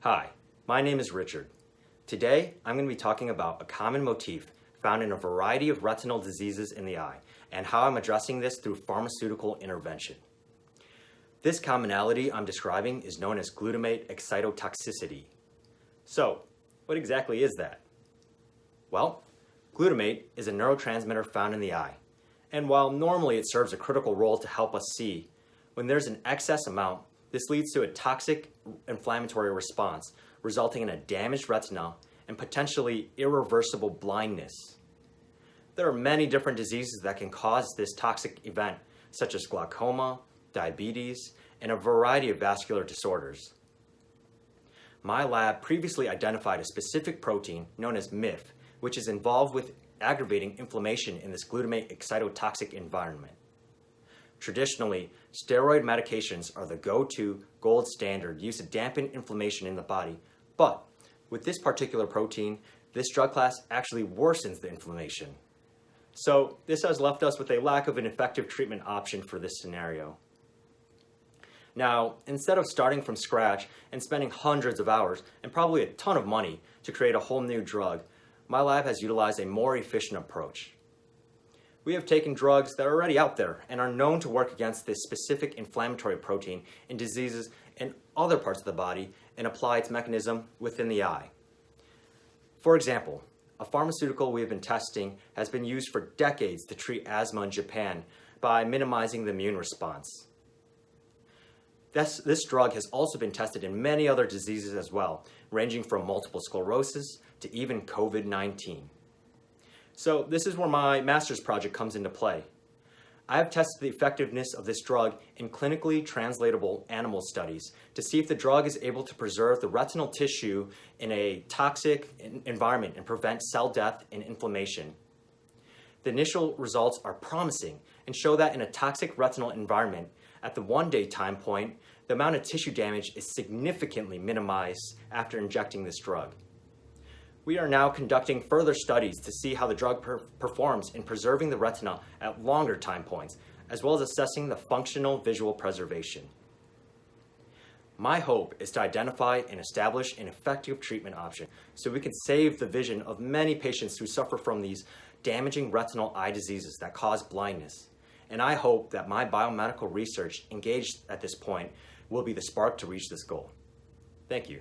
Hi, my name is Richard. Today, I'm going to be talking about a common motif found in a variety of retinal diseases in the eye and how I'm addressing this through pharmaceutical intervention. This commonality I'm describing is known as glutamate excitotoxicity. So, what exactly is that? Well, glutamate is a neurotransmitter found in the eye, and while normally it serves a critical role to help us see, when there's an excess amount, this leads to a toxic inflammatory response, resulting in a damaged retina and potentially irreversible blindness. There are many different diseases that can cause this toxic event, such as glaucoma, diabetes, and a variety of vascular disorders. My lab previously identified a specific protein known as MIF, which is involved with aggravating inflammation in this glutamate excitotoxic environment. Traditionally, steroid medications are the go-to gold standard used to dampen inflammation in the body, but with this particular protein, this drug class actually worsens the inflammation. So this has left us with a lack of an effective treatment option for this scenario. Now, instead of starting from scratch and spending hundreds of hours and probably a ton of money to create a whole new drug, my lab has utilized a more efficient approach. We have taken drugs that are already out there and are known to work against this specific inflammatory protein in diseases in other parts of the body and apply its mechanism within the eye. For example, a pharmaceutical we have been testing has been used for decades to treat asthma in Japan by minimizing the immune response. This drug has also been tested in many other diseases as well, ranging from multiple sclerosis to even COVID-19. So this is where my master's project comes into play. I have tested the effectiveness of this drug in clinically translatable animal studies to see if the drug is able to preserve the retinal tissue in a toxic environment and prevent cell death and inflammation. The initial results are promising and show that in a toxic retinal environment, at the 1-day time point, the amount of tissue damage is significantly minimized after injecting this drug. We are now conducting further studies to see how the drug performs in preserving the retina at longer time points, as well as assessing the functional visual preservation. My hope is to identify and establish an effective treatment option so we can save the vision of many patients who suffer from these damaging retinal eye diseases that cause blindness. And I hope that my biomedical research engaged at this point will be the spark to reach this goal. Thank you.